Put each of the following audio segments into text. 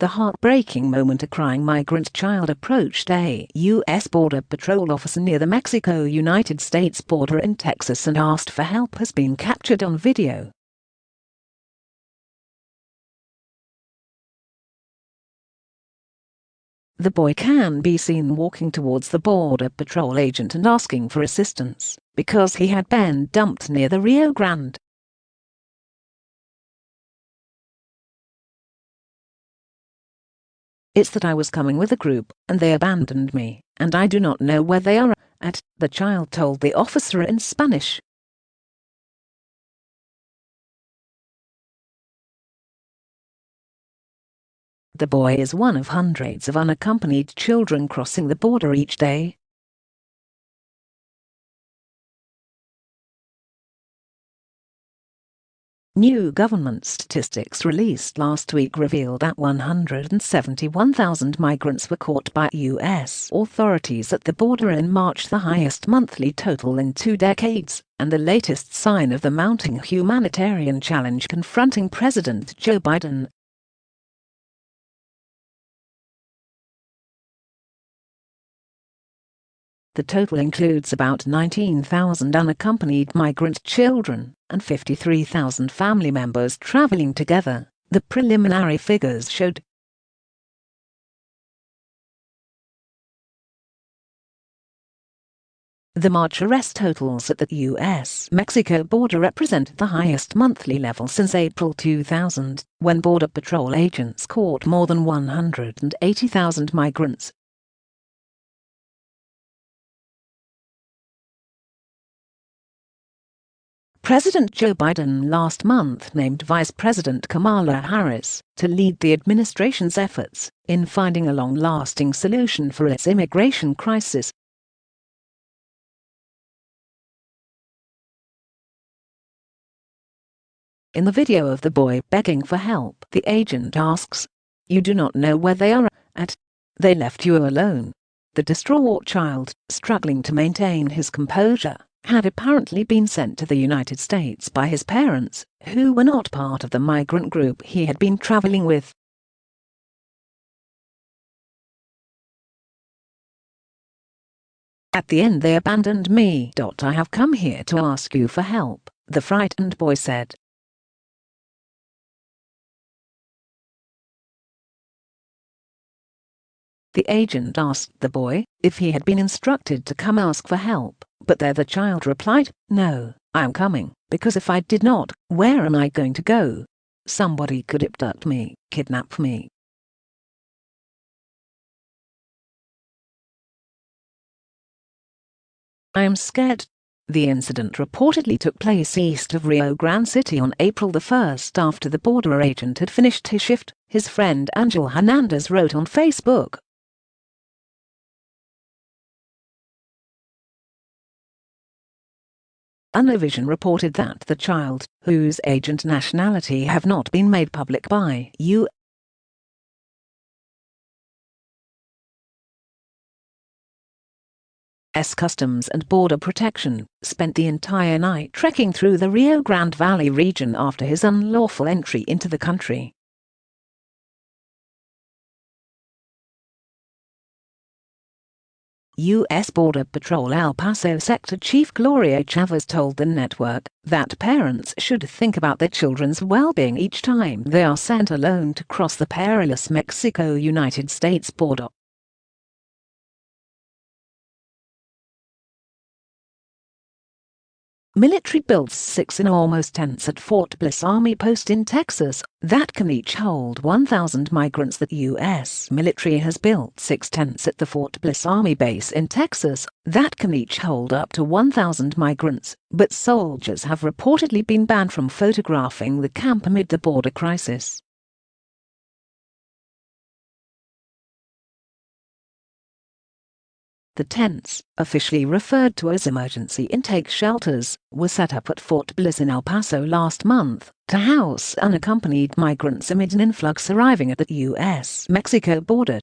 the heartbreaking moment a crying migrant child approached a U.S. Border Patrol officer near the Mexico-United States border in Texas and asked for help has been captured on video. The boy can be seen walking towards the Border Patrol agent and asking for assistance because he had been dumped near the Rio Grande. "It's that I was coming with a group, and they abandoned me, and I do not know where they are at," the child told the officer in Spanish. The boy is one of hundreds of unaccompanied children crossing the border each day. New government statistics released last week revealed that 171,000 migrants were caught by U.S. authorities at the border in March, the highest monthly total in 2 decades, and the latest sign of the mounting humanitarian challenge confronting President Joe Biden. The total includes about 19,000 unaccompanied migrant children and 53,000 family members traveling together, the preliminary figures showed. The March arrest totals at the U.S.-Mexico border represent the highest monthly level since April 2000, when Border Patrol agents caught more than 180,000 migrants. President Joe Biden last month named Vice President Kamala Harris to lead the administration's efforts in finding a long-lasting solution for its immigration crisis. In the video of the boy begging for help, the agent asks, "You do not know where they are at? They left you alone." The distraught child, struggling to maintain his composure, had apparently been sent to the United States by his parents, who were not part of the migrant group he had been traveling with. "At the end they abandoned me. I have come here to ask you for help," the frightened boy said. The agent asked the boy if he had been instructed to come ask for help, but the child replied, "No, I am coming, because if I did not, where am I going to go? Somebody could abduct me, kidnap me." "I am scared." The incident reportedly took place east of Rio Grande City on April the 1st after the border agent had finished his shift, his friend Angel Hernandez wrote on Facebook. Univision reported that the child, whose age and nationality have not been made public by U.S. Customs and Border Protection, spent the entire night trekking through the Rio Grande Valley region after his unlawful entry into the country. U.S. Border Patrol El Paso Sector Chief Gloria Chavez told the network that parents should think about their children's well-being each time they are sent alone to cross the perilous Mexico-United States border. Military builds 6 enormous tents at Fort Bliss Army Post in Texas that can each hold 1,000 migrants. The U.S. military has built 6 tents at the Fort Bliss Army Base in Texas that can each hold up to 1,000 migrants, but soldiers have reportedly been banned from photographing the camp amid the border crisis. The tents, officially referred to as emergency intake shelters, were set up at Fort Bliss in El Paso last month to house unaccompanied migrants amid an influx arriving at the U.S.-Mexico border.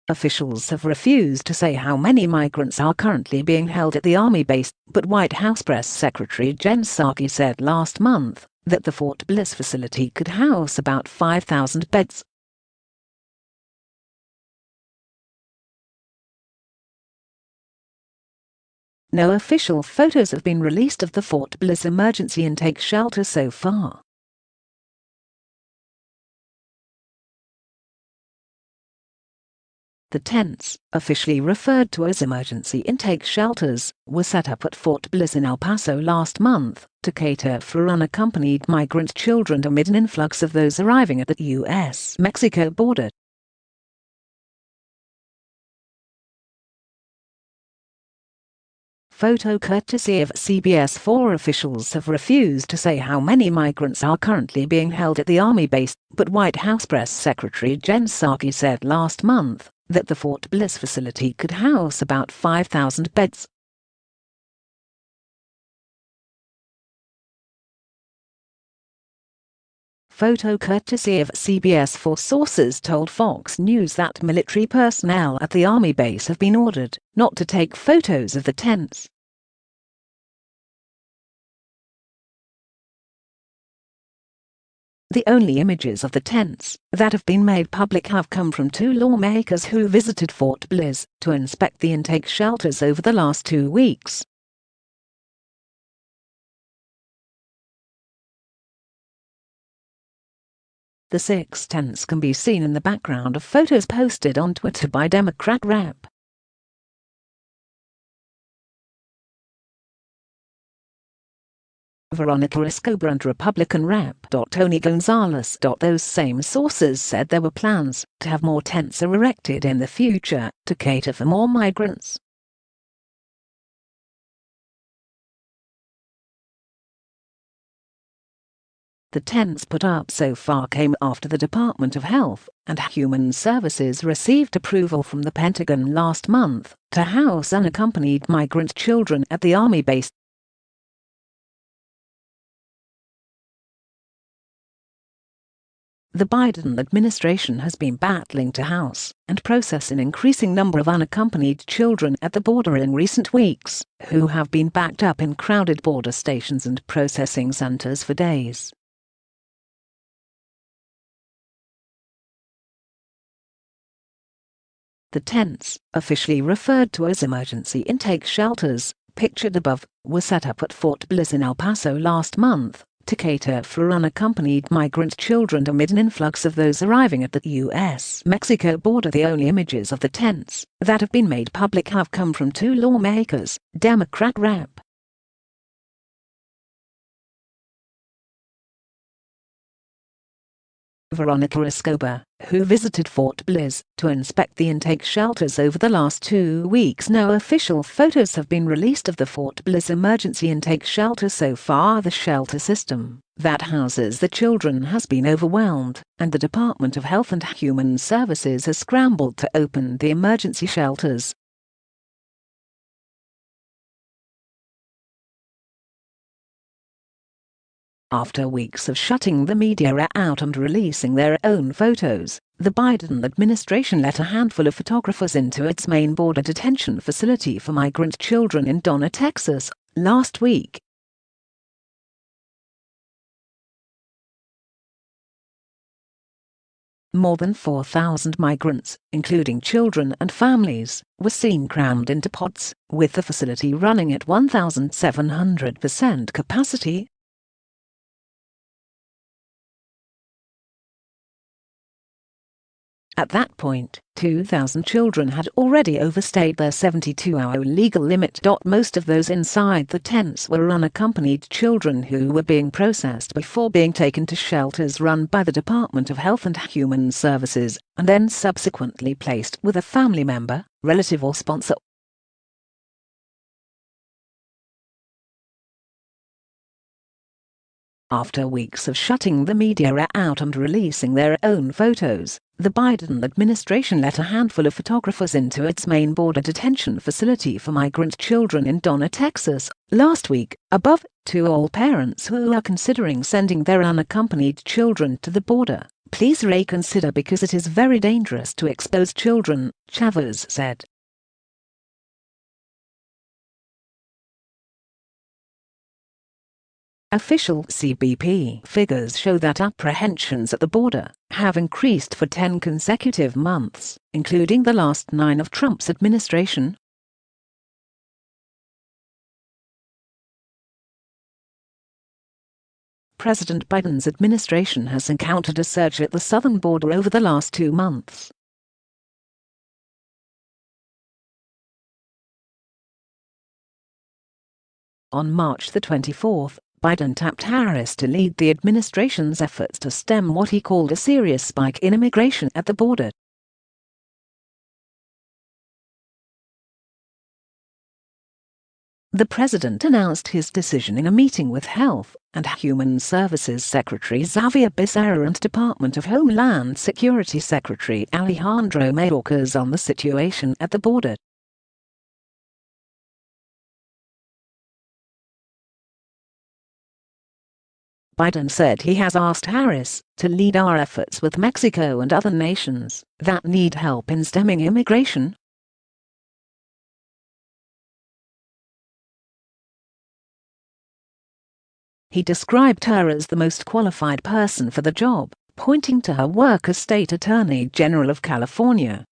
Officials have refused to say how many migrants are currently being held at the Army base, but White House Press Secretary Jen Psaki said last month that the Fort Bliss facility could house about 5,000 beds. No official photos have been released of the Fort Bliss emergency intake shelter so far. The tents, officially referred to as emergency intake shelters, were set up at Fort Bliss in El Paso last month to cater for unaccompanied migrant children amid an influx of those arriving at the U.S.-Mexico border. Photo courtesy of CBS 4. Officials have refused to say how many migrants are currently being held at the Army base, but White House Press Secretary Jen Psaki said last month that the Fort Bliss facility could house about 5,000 beds. Photo courtesy of CBS 4. Sources told Fox News that military personnel at the Army base have been ordered not to take photos of the tents. The only images of the tents that have been made public have come from two lawmakers who visited Fort Bliss to inspect the intake shelters over the last 2 weeks. The 6 tents can be seen in the background of photos posted on Twitter by Democrat Rep. Veronica Escobar and Republican Rep. Tony Gonzalez. Those same sources said there were plans to have more tents erected in the future to cater for more migrants. The tents put up so far came after the Department of Health and Human Services received approval from the Pentagon last month to house unaccompanied migrant children at the Army base. The Biden administration has been battling to house and process an increasing number of unaccompanied children at the border in recent weeks, who have been backed up in crowded border stations and processing centers for days. The tents, officially referred to as emergency intake shelters, pictured above, were set up at Fort Bliss in El Paso last month to cater for unaccompanied migrant children amid an influx of those arriving at the U.S.-Mexico border. The only images of the tents that have been made public have come from two lawmakers, Democrat Rep. Veronica Escobar, who visited Fort Bliss to inspect the intake shelters over the last 2 weeks. No official photos have been released of the Fort Bliss emergency intake shelter so far. The shelter system that houses the children has been overwhelmed, and the Department of Health and Human Services has scrambled to open the emergency shelters. After weeks of shutting the media out and releasing their own photos, the Biden administration let a handful of photographers into its main border detention facility for migrant children in Donna, Texas, last week. More than 4,000 migrants, including children and families, were seen crammed into pods, with the facility running at 1,700% capacity. At that point, 2,000 children had already overstayed their 72-hour legal limit. Most of those inside the tents were unaccompanied children who were being processed before being taken to shelters run by the Department of Health and Human Services, and then subsequently placed with a family member, relative or sponsor. After weeks of shutting the media out and releasing their own photos, the Biden administration let a handful of photographers into its main border detention facility for migrant children in Donna, Texas, last week, above, to all parents who are considering sending their unaccompanied children to the border. Please reconsider because it is very dangerous to expose children, Chavez said. Official CBP figures show that apprehensions at the border have increased for 10 consecutive months, including the last 9 of Trump's administration. President Biden's administration has encountered a surge at the southern border over the last 2 months. On March the 24th, Biden tapped Harris to lead the administration's efforts to stem what he called a serious spike in immigration at the border. The president announced his decision in a meeting with Health and Human Services Secretary Xavier Becerra and Department of Homeland Security Secretary Alejandro Mayorkas on the situation at the border. Biden said he has asked Harris to lead our efforts with Mexico and other nations that need help in stemming immigration. He described her as the most qualified person for the job, pointing to her work as State Attorney General of California.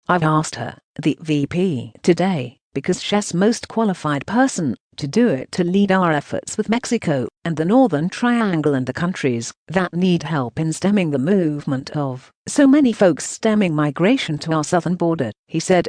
I've asked her, the VP, today, because she's most qualified person to do it, to lead our efforts with Mexico and the Northern Triangle and the countries that need help in stemming the movement of so many folks stemming migration to our southern border, he said.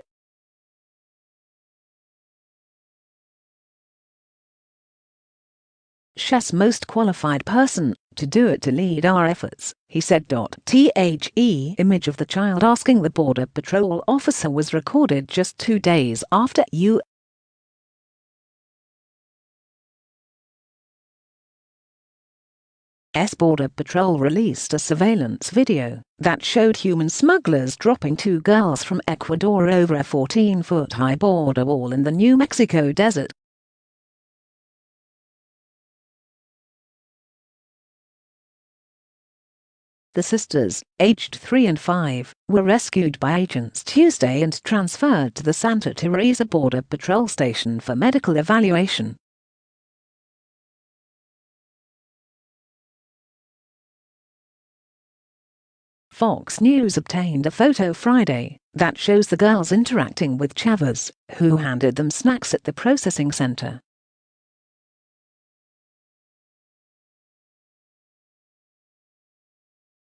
She's most qualified person to do it, to lead our efforts, he said. The image of the child asking the Border Patrol officer was recorded just 2 days after U.S. Border Patrol released a surveillance video that showed human smugglers dropping 2 girls from Ecuador over a 14-foot-high border wall in the New Mexico desert. The sisters, aged 3 and 5, were rescued by agents Tuesday and transferred to the Santa Teresa Border Patrol station for medical evaluation. Fox News obtained a photo Friday that shows the girls interacting with Chavez, who handed them snacks at the processing center.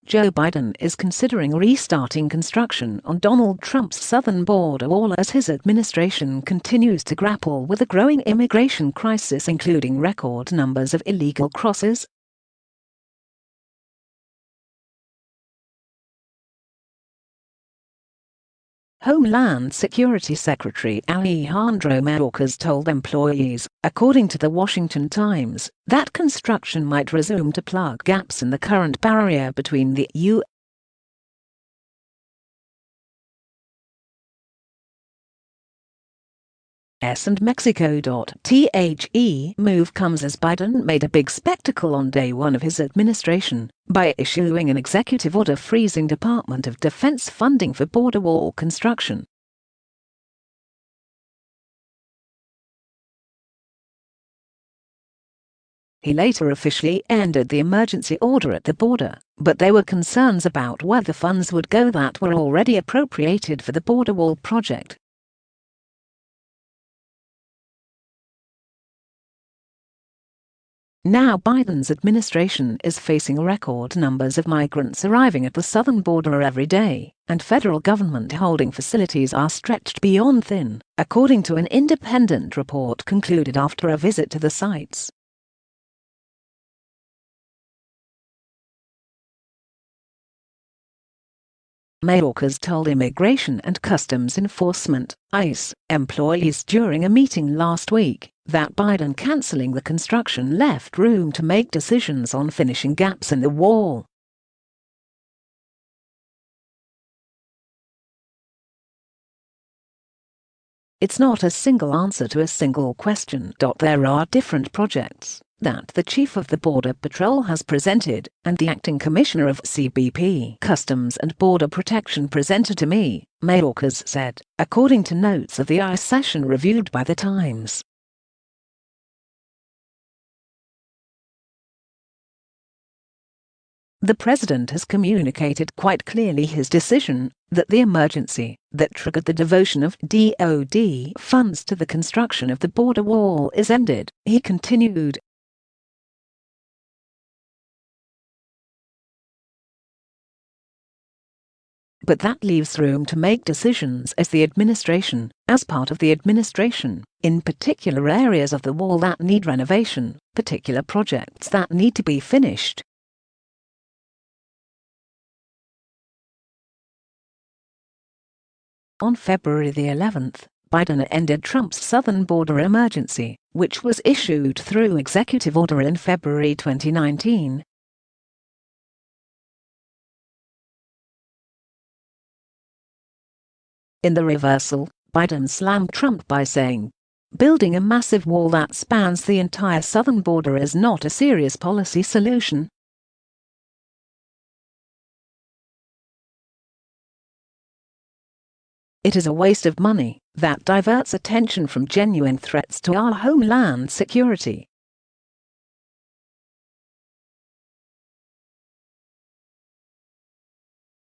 Joe Biden is considering restarting construction on Donald Trump's southern border wall as his administration continues to grapple with a growing immigration crisis, including record numbers of illegal crosses. Homeland Security Secretary Alejandro Mayorkas told employees, according to the Washington Times, that construction might resume to plug gaps in the current barrier between the U.S. and Mexico. The move comes as Biden made a big spectacle on day 1 of his administration by issuing an executive order freezing Department of Defense funding for border wall construction. He later officially ended the emergency order at the border, but there were concerns about where the funds would go that were already appropriated for the border wall project. Now Biden's administration is facing record numbers of migrants arriving at the southern border every day, and federal government holding facilities are stretched beyond thin, according to an independent report concluded after a visit to the sites. Mayorkas told Immigration and Customs Enforcement (ICE) employees during a meeting last week that Biden canceling the construction left room to make decisions on finishing gaps in the wall. It's not a single answer to a single question. There are different projects that the Chief of the Border Patrol has presented, and the Acting Commissioner of CBP Customs and Border Protection presented to me, Mayorkas said, according to notes of the ICE session reviewed by The Times. The president has communicated quite clearly his decision that the emergency that triggered the devotion of DoD funds to the construction of the border wall is ended, he continued. But that leaves room to make decisions as part of the administration, in particular areas of the wall that need renovation, particular projects that need to be finished. On February the 11th, Biden ended Trump's southern border emergency, which was issued through executive order in February 2019. In the reversal, Biden slammed Trump by saying, "Building a massive wall that spans the entire southern border is not a serious policy solution." It is a waste of money that diverts attention from genuine threats to our homeland security.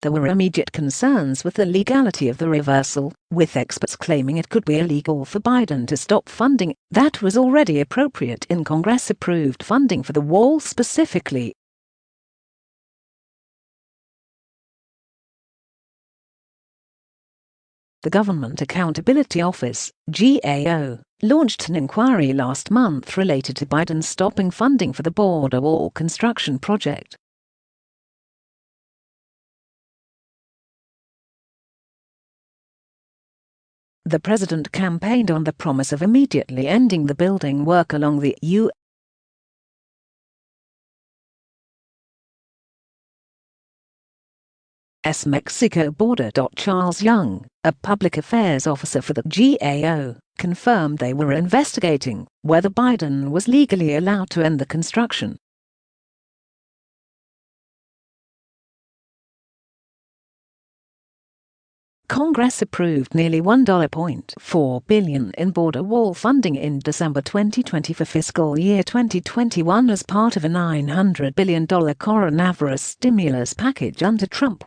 There were immediate concerns with the legality of the reversal, with experts claiming it could be illegal for Biden to stop funding that was already appropriate in Congress-approved funding for the wall specifically. The Government Accountability Office, GAO, launched an inquiry last month related to Biden stopping funding for the border wall construction project. The president campaigned on the promise of immediately ending the building work along the U.S. Mexico border. Charles Young, a public affairs officer for the GAO, confirmed they were investigating whether Biden was legally allowed to end the construction. Congress approved nearly $1.4 billion in border wall funding in December 2020 for fiscal year 2021 as part of a $900 billion coronavirus stimulus package under Trump.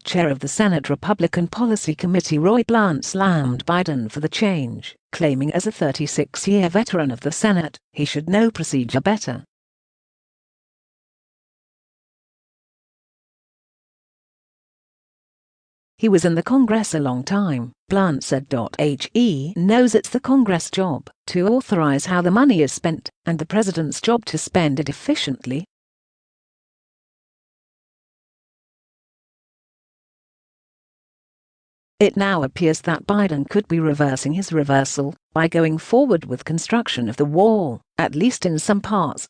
Chair of the Senate Republican Policy Committee Roy Blunt slammed Biden for the change, claiming as a 36-year veteran of the Senate, he should know procedure better. He was in the Congress a long time, Blunt said. He knows it's the Congress' job to authorize how the money is spent, and the president's job to spend it efficiently. It now appears that Biden could be reversing his reversal by going forward with construction of the wall, at least in some parts.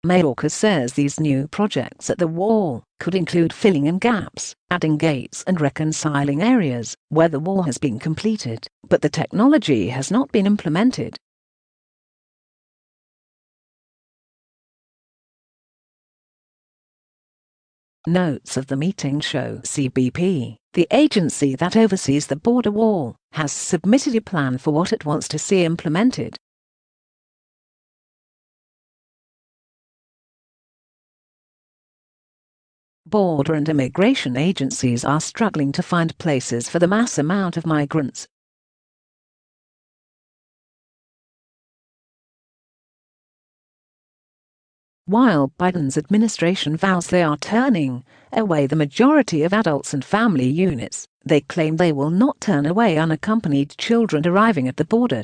Mayorkas says these new projects at the wall could include filling in gaps, adding gates and reconciling areas where the wall has been completed, but the technology has not been implemented. Notes of the meeting show CBP, the agency that oversees the border wall, has submitted a plan for what it wants to see implemented. Border and immigration agencies are struggling to find places for the mass amount of migrants. While Biden's administration vows they are turning away the majority of adults and family units, they claim they will not turn away unaccompanied children arriving at the border.